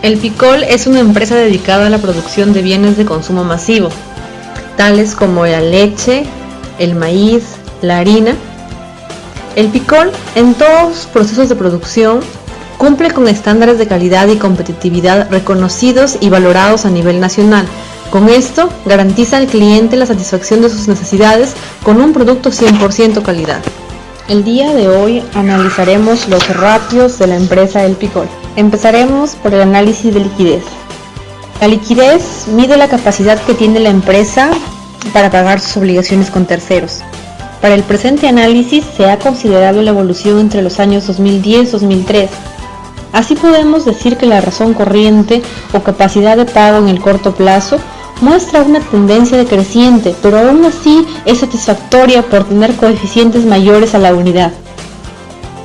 El Picol es una empresa dedicada a la producción de bienes de consumo masivo, tales como la leche, el maíz, la harina. El Picol, en todos sus procesos de producción, cumple con estándares de calidad y competitividad reconocidos y valorados a nivel nacional. Con esto, garantiza al cliente la satisfacción de sus necesidades con un producto 100% calidad. El día de hoy analizaremos los ratios de la empresa El Picol. Empezaremos por el análisis de liquidez. La liquidez mide la capacidad que tiene la empresa para pagar sus obligaciones con terceros. Para el presente análisis se ha considerado la evolución entre los años 2010-2003. Así podemos decir que la razón corriente o capacidad de pago en el corto plazo muestra una tendencia decreciente, pero aún así es satisfactoria por tener coeficientes mayores a la unidad.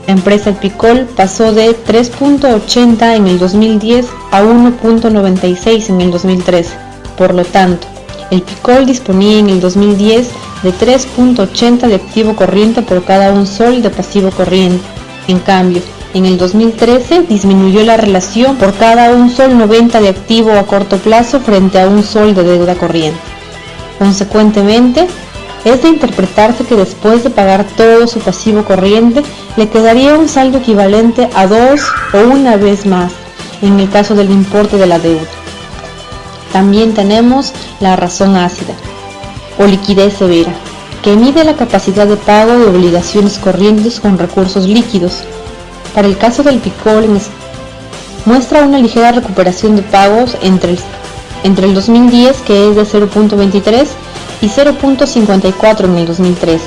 La empresa El Picol pasó de 3.80 en el 2010 a 1.96 en el 2013. Por lo tanto, El Picol disponía en el 2010 de 3.80 de activo corriente por cada un sol de pasivo corriente. En cambio, en el 2013 disminuyó la relación por cada un sol 90 de activo a corto plazo frente a un sol de deuda corriente. Consecuentemente, es de interpretarse que después de pagar todo su pasivo corriente, le quedaría un saldo equivalente a 2 o una vez más, en el caso del importe de la deuda. También tenemos la razón ácida, o liquidez severa, que mide la capacidad de pago de obligaciones corrientes con recursos líquidos. Para el caso del Picol, muestra una ligera recuperación de pagos entre el 2010, que es de 0.23, y 0.54 en el 2013.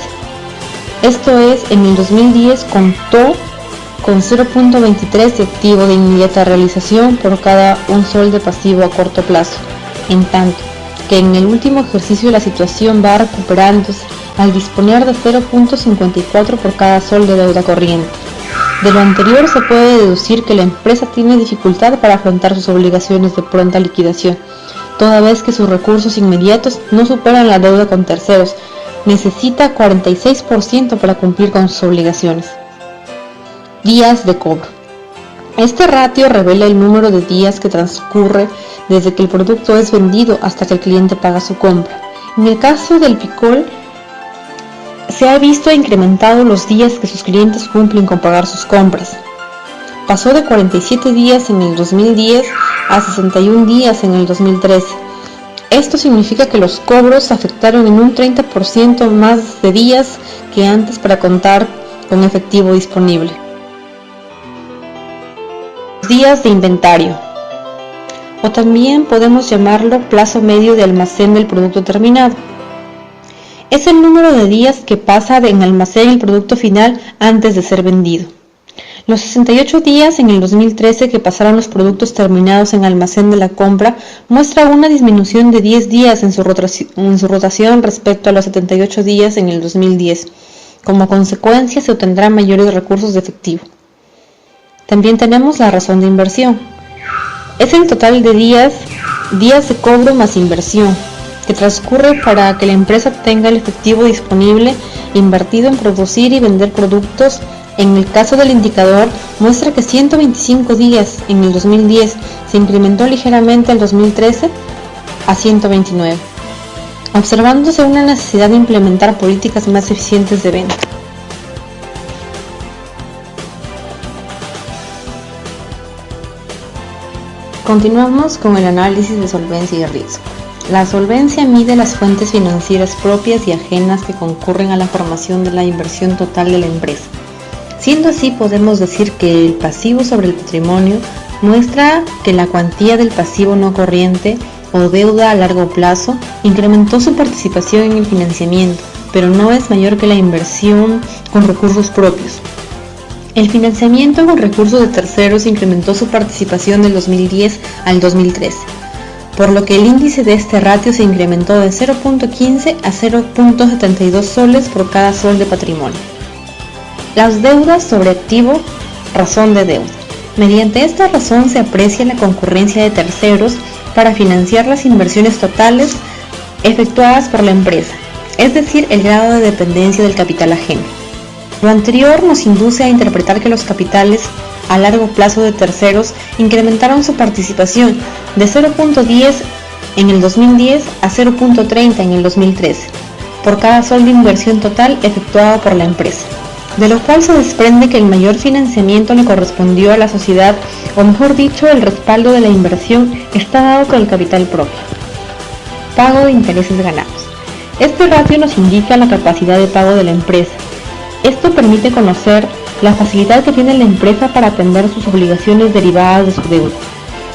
Esto es, en el 2010 contó con 0.23 de activo de inmediata realización por cada un sol de pasivo a corto plazo, en tanto que en el último ejercicio la situación va recuperándose al disponer de 0.54 por cada sol de deuda corriente. De lo anterior se puede deducir que la empresa tiene dificultad para afrontar sus obligaciones de pronta liquidación, toda vez que sus recursos inmediatos no superan la deuda con terceros. Necesita 46% para cumplir con sus obligaciones. Días de cobro. Este ratio revela el número de días que transcurre desde que el producto es vendido hasta que el cliente paga su compra. En el caso del Picol, se ha visto incrementado los días que sus clientes cumplen con pagar sus compras. Pasó de 47 días en el 2010 a 61 días en el 2013. Esto significa que los cobros afectaron en un 30% más de días que antes para contar con efectivo disponible. Días de inventario, o también podemos llamarlo plazo medio de almacén del producto terminado. Es el número de días que pasa en almacén el producto final antes de ser vendido. Los 68 días en el 2013 que pasaron los productos terminados en almacén de la compra muestra una disminución de 10 días en su rotación respecto a los 78 días en el 2010. Como consecuencia se obtendrán mayores recursos de efectivo. También tenemos la razón de inversión. Es el total de días de cobro más inversión que transcurre para que la empresa tenga el efectivo disponible invertido en producir y vender productos. En el caso del indicador, muestra que 125 días en el 2010 se incrementó ligeramente al 2013 a 129, observándose una necesidad de implementar políticas más eficientes de venta. Continuamos con el análisis de solvencia y riesgo. La solvencia mide las fuentes financieras propias y ajenas que concurren a la formación de la inversión total de la empresa. Siendo así, podemos decir que el pasivo sobre el patrimonio muestra que la cuantía del pasivo no corriente o deuda a largo plazo incrementó su participación en el financiamiento, pero no es mayor que la inversión con recursos propios. El financiamiento con recursos de terceros incrementó su participación del 2010 al 2013, por lo que el índice de este ratio se incrementó de 0.15 a 0.72 soles por cada sol de patrimonio. Las deudas sobre activo, razón de deuda. Mediante esta razón se aprecia la concurrencia de terceros para financiar las inversiones totales efectuadas por la empresa, es decir, el grado de dependencia del capital ajeno. Lo anterior nos induce a interpretar que los capitales a largo plazo de terceros incrementaron su participación de 0.10 en el 2010 a 0.30 en el 2013, por cada sol de inversión total efectuado por la empresa, de lo cual se desprende que el mayor financiamiento le correspondió a la sociedad, o mejor dicho, el respaldo de la inversión está dado con el capital propio. Pago de intereses ganados. Este ratio nos indica la capacidad de pago de la empresa. Esto permite conocer la facilidad que tiene la empresa para atender sus obligaciones derivadas de su deuda.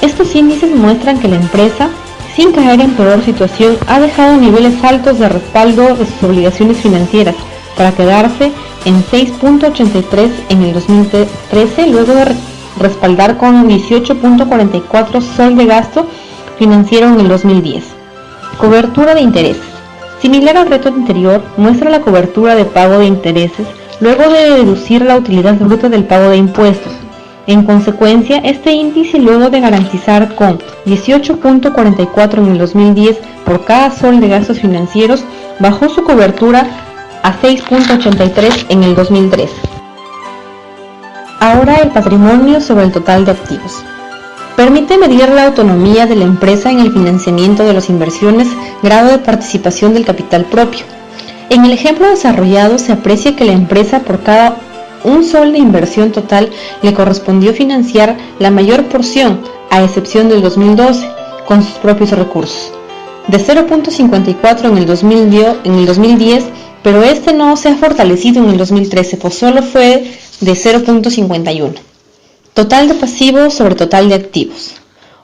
Estos índices muestran que la empresa, sin caer en peor situación, ha dejado niveles altos de respaldo de sus obligaciones financieras para quedarse en 6.83 en el 2013, luego de respaldar con 18.44 sol de gasto financiero en el 2010. Cobertura de intereses. Similar al reto anterior, muestra la cobertura de pago de intereses luego de deducir la utilidad bruta del pago de impuestos. En consecuencia, este índice, luego de garantizar con 18.44 en el 2010 por cada sol de gastos financieros, bajó su cobertura a 6.83 en el 2013. Ahora el patrimonio sobre el total de activos. Permite medir la autonomía de la empresa en el financiamiento de las inversiones, grado de participación del capital propio. En el ejemplo desarrollado se aprecia que la empresa, por cada un sol de inversión total, le correspondió financiar la mayor porción, a excepción del 2012, con sus propios recursos, de 0.54 en el 2010, pero este no se ha fortalecido en el 2013, pues solo fue de 0.51. Total de pasivos sobre total de activos,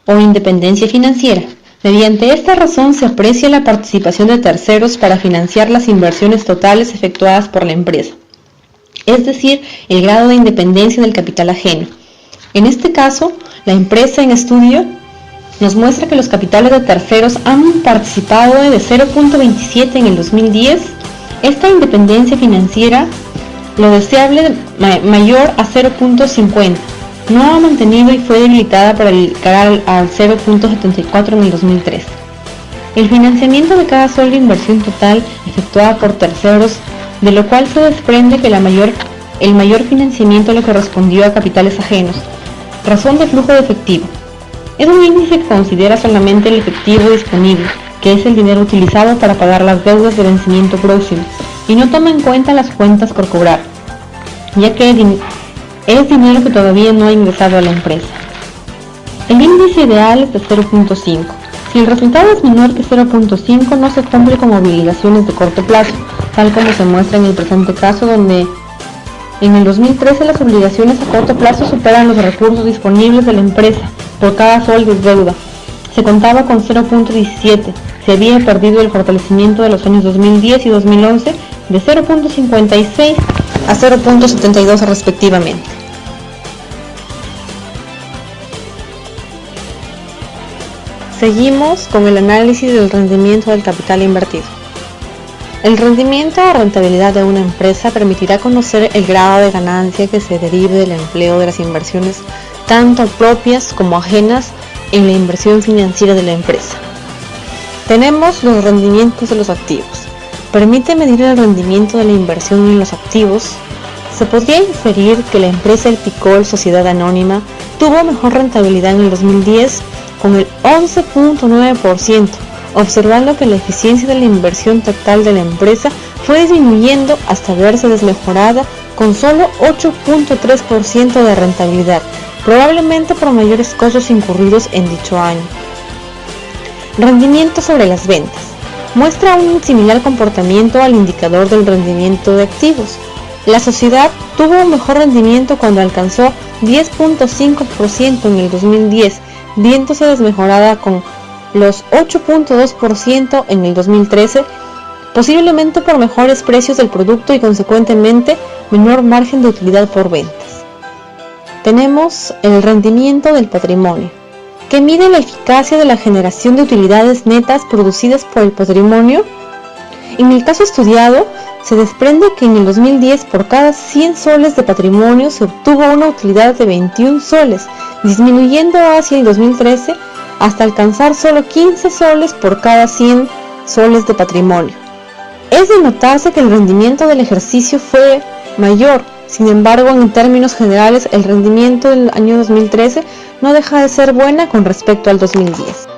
o independencia financiera. Mediante esta razón se aprecia la participación de terceros para financiar las inversiones totales efectuadas por la empresa, es decir, el grado de independencia del capital ajeno. En este caso, la empresa en estudio nos muestra que los capitales de terceros han participado de 0.27 en el 2010. Esta independencia financiera, lo deseable mayor a 0.50, no ha mantenido y fue debilitada para llegar al 0.74 en el 2013. El financiamiento de cada sol de inversión total efectuada por terceros, de lo cual se desprende que el mayor financiamiento le correspondió a capitales ajenos, razón de flujo de efectivo. Es un índice que considera solamente el efectivo disponible, que es el dinero utilizado para pagar las deudas de vencimiento próximo, y no toma en cuenta las cuentas por cobrar, ya que es dinero que todavía no ha ingresado a la empresa. El índice ideal es de 0.5. Si el resultado es menor que 0.5, no se cumple con obligaciones de corto plazo, tal como se muestra en el presente caso, donde en el 2013 las obligaciones a corto plazo superan los recursos disponibles de la empresa por cada sol de deuda. Se contaba con 0.17. Se había perdido el fortalecimiento de los años 2010 y 2011 de 0.56 a 0.72 respectivamente. Seguimos con el análisis del rendimiento del capital invertido. El rendimiento o rentabilidad de una empresa permitirá conocer el grado de ganancia que se derive del empleo de las inversiones, tanto propias como ajenas, en la inversión financiera de la empresa. Tenemos los rendimientos de los activos. Permite medir el rendimiento de la inversión en los activos. Se podría inferir que la empresa El Picol Sociedad Anónima tuvo mejor rentabilidad en el 2010 con el 11.9%, observando que la eficiencia de la inversión total de la empresa fue disminuyendo hasta verse desmejorada con solo 8.3% de rentabilidad, probablemente por mayores costos incurridos en dicho año. Rendimiento sobre las ventas. Muestra un similar comportamiento al indicador del rendimiento de activos. La sociedad tuvo un mejor rendimiento cuando alcanzó 10.5% en el 2010, viéndose desmejorada con los 8.2% en el 2013, posiblemente por mejores precios del producto y consecuentemente menor margen de utilidad por ventas. Tenemos el rendimiento del patrimonio, que mide la eficacia de la generación de utilidades netas producidas por el patrimonio. En el caso estudiado, se desprende que en el 2010 por cada 100 soles de patrimonio se obtuvo una utilidad de 21 soles, disminuyendo hacia el 2013 hasta alcanzar solo 15 soles por cada 100 soles de patrimonio. Es de notarse que el rendimiento del ejercicio fue mayor Sin embargo, en términos generales, el rendimiento del año 2013 no deja de ser buena con respecto al 2010.